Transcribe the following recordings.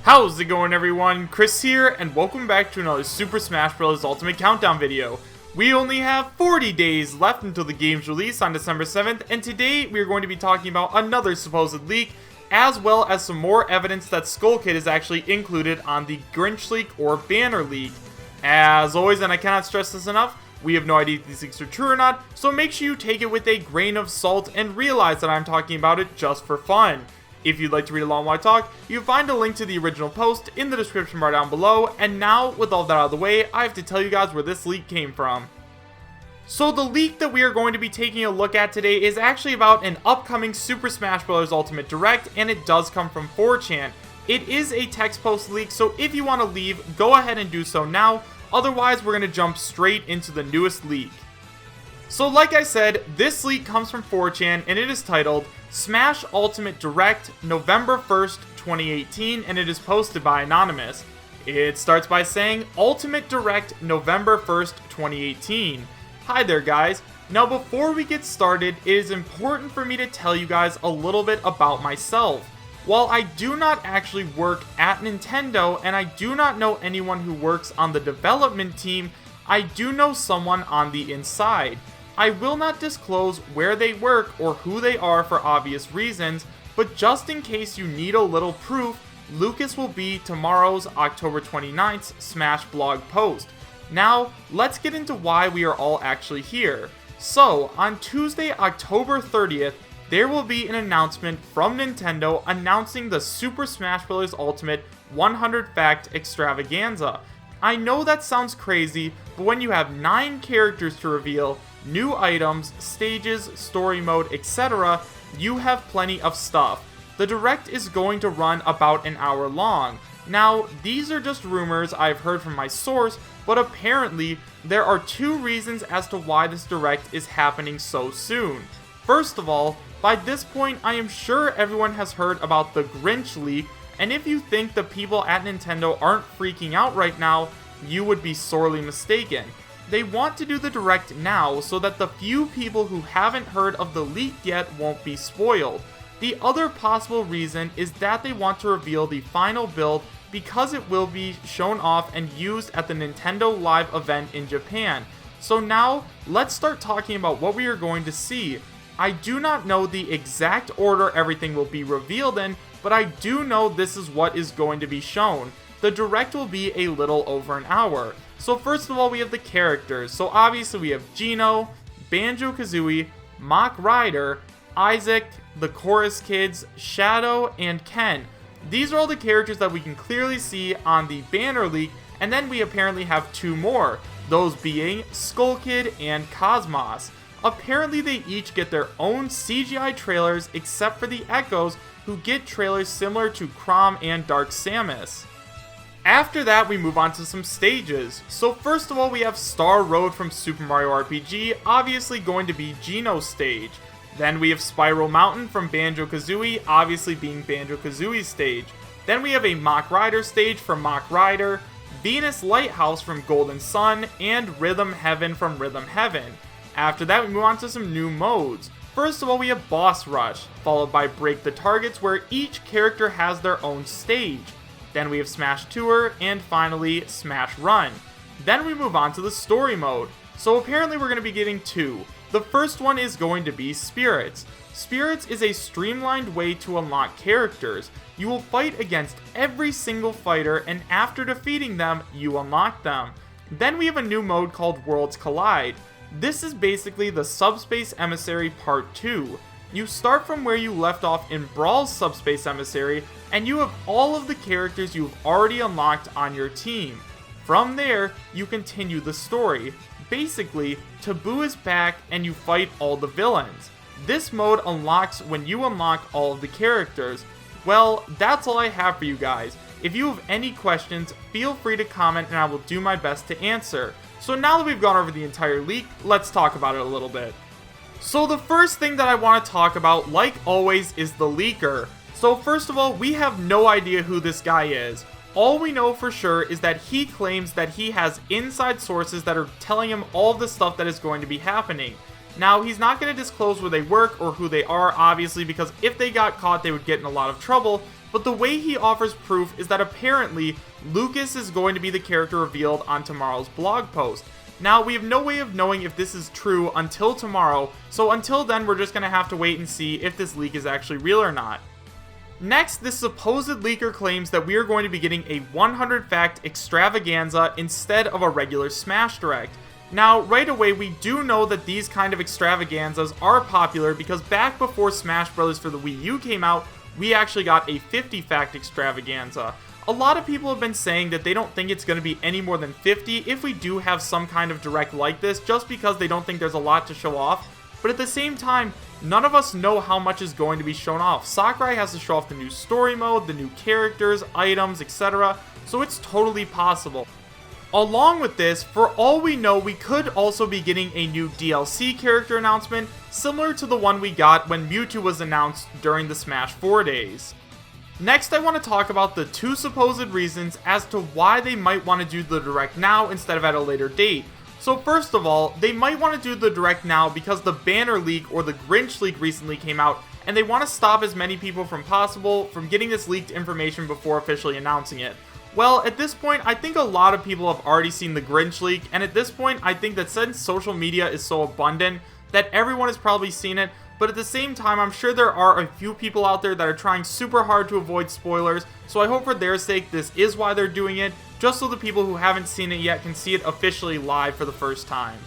How's it going, everyone? Chris here, and welcome back to another Super Smash Bros. Ultimate Countdown video. We only have 40 days left until the game's release on December 7th, and today we are going to be talking about another supposed leak, as well as some more evidence that Skull Kid is actually included on the Grenish leak or banner leak. As always, and I cannot stress this enough, we have no idea if these leaks are true or not, so make sure you take it with a grain of salt and realize that I'm talking about it just for fun. If you'd like to read along while I talk, you can find a link to the original post in the description bar down below, and now, with all that out of the way, I have to tell you guys where this leak came from. So the leak that we are going to be taking a look at today is actually about an upcoming Super Smash Bros. Ultimate Direct, and it does come from 4chan. It is a text post leak, so if you want to leave, go ahead and do so now, otherwise we're going to jump straight into the newest leak. So like I said, this leak comes from 4chan, and it is titled Smash Ultimate Direct November 1st, 2018, and it is posted by Anonymous. It starts by saying, Ultimate Direct November 1st, 2018. Hi there guys. Now before we get started, it is important for me to tell you guys a little bit about myself. While I do not actually work at Nintendo, and I do not know anyone who works on the development team, I do know someone on the inside. I will not disclose where they work or who they are for obvious reasons, but just in case you need a little proof, Lucas will be tomorrow's October 29th Smash blog post. Now, let's get into why we are all actually here. So, on Tuesday, October 30th, there will be an announcement from Nintendo announcing the Super Smash Bros. Ultimate 100 Fact Extravaganza. I know that sounds crazy, but when you have 9 characters to reveal, new items, stages, story mode, etc., you have plenty of stuff. The Direct is going to run about an hour long. Now, these are just rumors I've heard from my source, but apparently, there are 2 reasons as to why this Direct is happening so soon. First of all, by this point, I am sure everyone has heard about the Grenish leak, and if you think the people at Nintendo aren't freaking out right now, you would be sorely mistaken. They want to do the Direct now so that the few people who haven't heard of the leak yet won't be spoiled. The other possible reason is that they want to reveal the final build because it will be shown off and used at the Nintendo Live event in Japan. So now, let's start talking about what we are going to see. I do not know the exact order everything will be revealed in, but I do know this is what is going to be shown. The Direct will be a little over an hour. So first of all, we have the characters. So obviously we have Zeno, Banjo-Kazooie, Mach Rider, Isaac, the Chorus Kids, Shadow, and Ken. These are all the characters that we can clearly see on the banner leak, and then we apparently have 2 more, those being Skull Kid and Cosmos. Apparently they each get their own CGI trailers except for the Echoes, who get trailers similar to Chrom and Dark Samus. After that, we move on to some stages. So first of all, we have Star Road from Super Mario RPG, obviously going to be Geno's stage. Then we have Spiral Mountain from Banjo-Kazooie, obviously being Banjo-Kazooie's stage. Then we have a Mach Rider stage from Mach Rider, Venus Lighthouse from Golden Sun, and Rhythm Heaven from Rhythm Heaven. After that, we move on to some new modes. First of all, we have Boss Rush, followed by Break the Targets, where each character has their own stage. Then we have Smash Tour, and finally, Smash Run. Then we move on to the story mode. So apparently we're going to be getting 2. The first one is going to be Spirits. Spirits is a streamlined way to unlock characters. You will fight against every single fighter, and after defeating them, you unlock them. Then we have a new mode called Worlds Collide. This is basically the Subspace Emissary Part 2. You start from where you left off in Brawl's Subspace Emissary, and you have all of the characters you've already unlocked on your team. From there, you continue the story. Basically, Taboo is back and you fight all the villains. This mode unlocks when you unlock all of the characters. Well, that's all I have for you guys. If you have any questions, feel free to comment and I will do my best to answer. So now that we've gone over the entire leak, let's talk about it a little bit. So the first thing that I want to talk about, like always, is the leaker. So first of all, we have no idea who this guy is. All we know for sure is that he claims that he has inside sources that are telling him all the stuff that is going to be happening. Now, he's not going to disclose where they work or who they are, obviously, because if they got caught, they would get in a lot of trouble, but the way he offers proof is that apparently, Lucas is going to be the character revealed on tomorrow's blog post. Now, we have no way of knowing if this is true until tomorrow, so until then, we're just going to have to wait and see if this leak is actually real or not. Next, this supposed leaker claims that we are going to be getting a 100 fact extravaganza instead of a regular Smash Direct. Now, right away, we do know that these kind of extravaganzas are popular because back before Smash Bros. For the Wii U came out, we actually got a 50 fact extravaganza. A lot of people have been saying that they don't think it's going to be any more than 50 if we do have some kind of direct like this, just because they don't think there's a lot to show off. But at the same time, none of us know how much is going to be shown off. Sakurai has to show off the new story mode, the new characters, items, etc. So it's totally possible. Along with this, for all we know, we could also be getting a new DLC character announcement, similar to the one we got when Mewtwo was announced during the Smash 4 days. Next, I want to talk about the two supposed reasons as to why they might want to do the Direct now instead of at a later date. So first of all, they might want to do the Direct now because the banner leak or the Grenish leak recently came out, and they want to stop as many people from possible from getting this leaked information before officially announcing it. Well, at this point, I think a lot of people have already seen the Grenish leak, and at this point, I think that since social media is so abundant, that everyone has probably seen it, but at the same time, I'm sure there are a few people out there that are trying super hard to avoid spoilers, so I hope for their sake this is why they're doing it, just so the people who haven't seen it yet can see it officially live for the first time.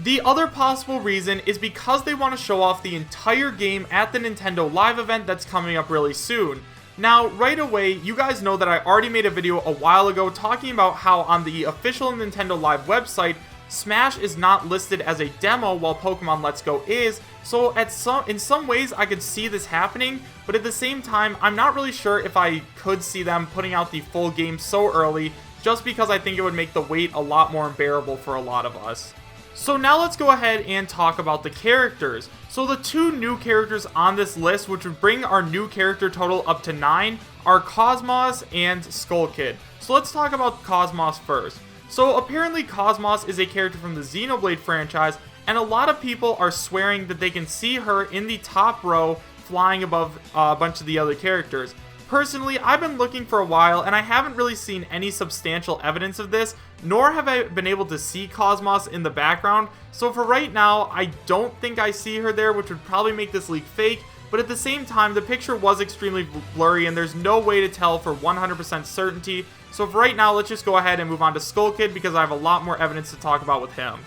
The other possible reason is because they want to show off the entire game at the Nintendo Live event that's coming up really soon. Now, right away, you guys know that I already made a video a while ago talking about how on the official Nintendo Live website, Smash is not listed as a demo while Pokemon Let's Go is, so in some ways I could see this happening, but at the same time, I'm not really sure if I could see them putting out the full game so early, just because I think it would make the wait a lot more unbearable for a lot of us. So now let's go ahead and talk about the characters. So the two new characters on this list, which would bring our new character total up to 9, are Cosmos and Skull Kid. So let's talk about Cosmos first. So apparently Cosmos is a character from the Xenoblade franchise, and a lot of people are swearing that they can see her in the top row flying above a bunch of the other characters. Personally, I've been looking for a while, and I haven't really seen any substantial evidence of this, nor have I been able to see Cosmos in the background, so for right now, I don't think I see her there, which would probably make this leak fake, but at the same time, the picture was extremely blurry, and there's no way to tell for 100% certainty, so for right now, let's just go ahead and move on to Skull Kid, because I have a lot more evidence to talk about with him.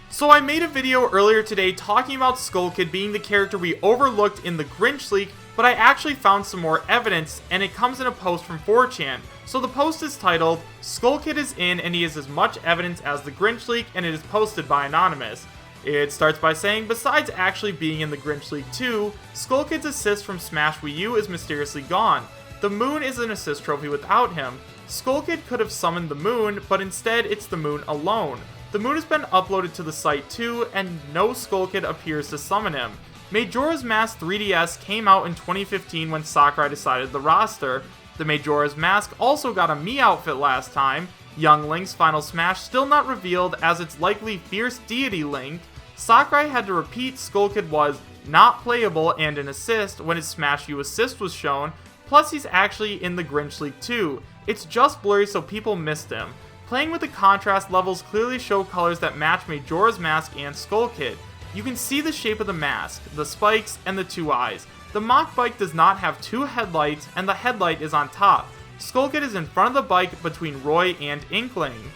So I made a video earlier today talking about Skull Kid being the character we overlooked in the Grenish leak, but I actually found some more evidence, and it comes in a post from 4chan. So the post is titled, Skull Kid is in and he has as much evidence as the Grenish leak, and it is posted by Anonymous. It starts by saying, besides actually being in the Grenish leak too, Skull Kid's assist from Smash Wii U is mysteriously gone. The moon is an assist trophy without him. Skull Kid could have summoned the moon, but instead it's the moon alone. The moon has been uploaded to the site too, and no Skull Kid appears to summon him. Majora's Mask 3DS came out in 2015 when Sakurai decided the roster. The Majora's Mask also got a Mii outfit last time. Young Link's final smash still not revealed, as it's likely Fierce Deity Link. Sakurai had to repeat Skull Kid was not playable and an assist when his Smash U assist was shown, plus he's actually in the Grenish leak too. It's just blurry so people missed him. Playing with the contrast levels clearly show colors that match Majora's Mask and Skull Kid. You can see the shape of the mask, the spikes, and the two eyes. The mock bike does not have two headlights, and the headlight is on top. Skull Kid is in front of the bike between Roy and Inkling.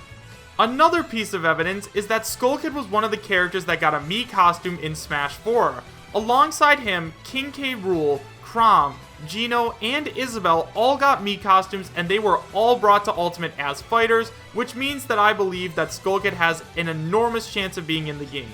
Another piece of evidence is that Skull Kid was one of the characters that got a Mii costume in Smash 4. Alongside him, King K. Rool, Chrom, Geno, and Isabelle all got Mii costumes, and they were all brought to Ultimate as fighters, which means that I believe that Skull Kid has an enormous chance of being in the game.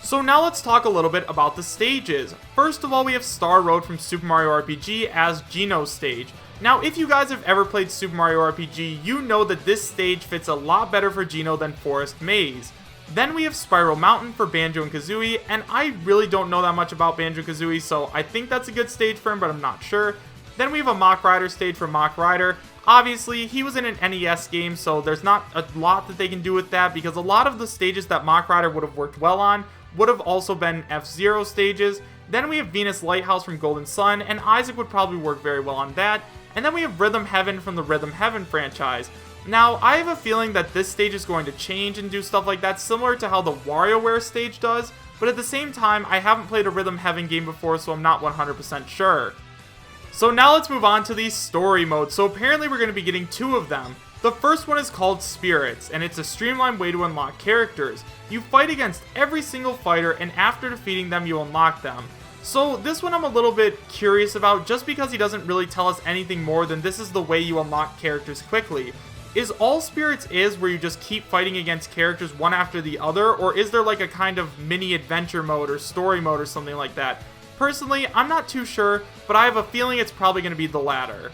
So now let's talk a little bit about the stages. First of all, we have Star Road from Super Mario RPG as Geno's stage. Now, if you guys have ever played Super Mario RPG, you know that this stage fits a lot better for Geno than Forest Maze. Then we have Spiral Mountain for Banjo and Kazooie, and I really don't know that much about Banjo and Kazooie, so I think that's a good stage for him, but I'm not sure. Then we have a Mach Rider stage for Mach Rider. Obviously, he was in an NES game, so there's not a lot that they can do with that, because a lot of the stages that Mach Rider would have worked well on would have also been F-Zero stages. Then we have Venus Lighthouse from Golden Sun, and Isaac would probably work very well on that. And then we have Rhythm Heaven from the Rhythm Heaven franchise. Now, I have a feeling that this stage is going to change and do stuff like that, similar to how the WarioWare stage does, but at the same time, I haven't played a Rhythm Heaven game before, so I'm not 100% sure. So now let's move on to the story mode. So apparently we're going to be getting 2 of them. The first one is called Spirits, and it's a streamlined way to unlock characters. You fight against every single fighter, and after defeating them, you unlock them. So this one I'm a little bit curious about, just because he doesn't really tell us anything more than this is the way you unlock characters quickly. Is all Spirits where you just keep fighting against characters one after the other, or is there like a kind of mini adventure mode or story mode or something like that? Personally, I'm not too sure, but I have a feeling it's probably going to be the latter.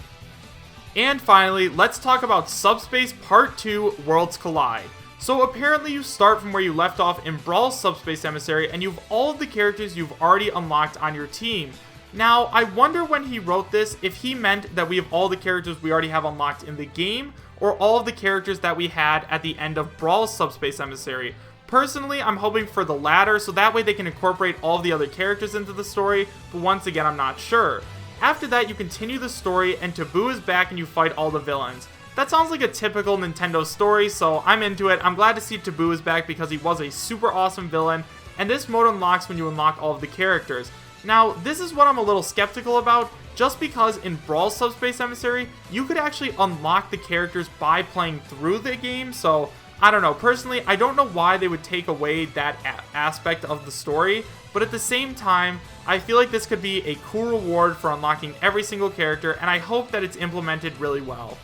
And finally, let's talk about Subspace Part 2 Worlds Collide. So apparently you start from where you left off in Brawl's Subspace Emissary, and you have all of the characters you've already unlocked on your team. Now, I wonder when he wrote this if he meant that we have all the characters we already have unlocked in the game, or all of the characters that we had at the end of Brawl's Subspace Emissary. Personally, I'm hoping for the latter, so that way they can incorporate all of the other characters into the story, but once again, I'm not sure. After that, you continue the story, and Taboo is back and you fight all the villains. That sounds like a typical Nintendo story, so I'm into it. I'm glad to see Taboo is back because he was a super awesome villain, and this mode unlocks when you unlock all of the characters. Now, this is what I'm a little skeptical about, just because in Brawl Subspace Emissary, you could actually unlock the characters by playing through the game, so I don't know. Personally, I don't know why they would take away that aspect of the story, but at the same time, I feel like this could be a cool reward for unlocking every single character, and I hope that it's implemented really well.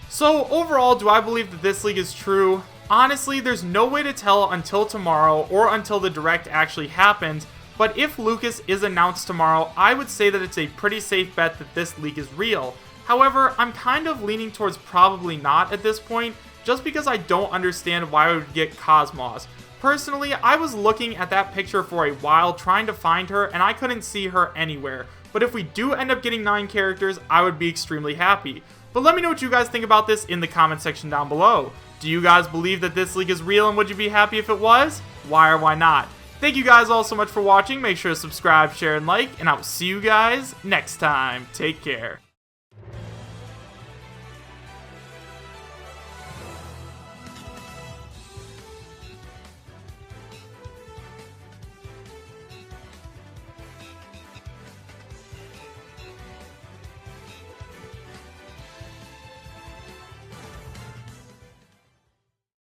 So overall, do I believe that this league is true? Honestly, there's no way to tell until tomorrow or until the direct actually happens, but if Lucas is announced tomorrow, I would say that it's a pretty safe bet that this league is real. However, I'm kind of leaning towards probably not at this point, just because I don't understand why I would get Cosmos. Personally, I was looking at that picture for a while trying to find her, and I couldn't see her anywhere. But if we do end up getting 9 characters, I would be extremely happy. But let me know what you guys think about this in the comment section down below. Do you guys believe that this league is real, and would you be happy if it was? Why or why not? Thank you guys all so much for watching. Make sure to subscribe, share, and like, and I will see you guys next time. Take care.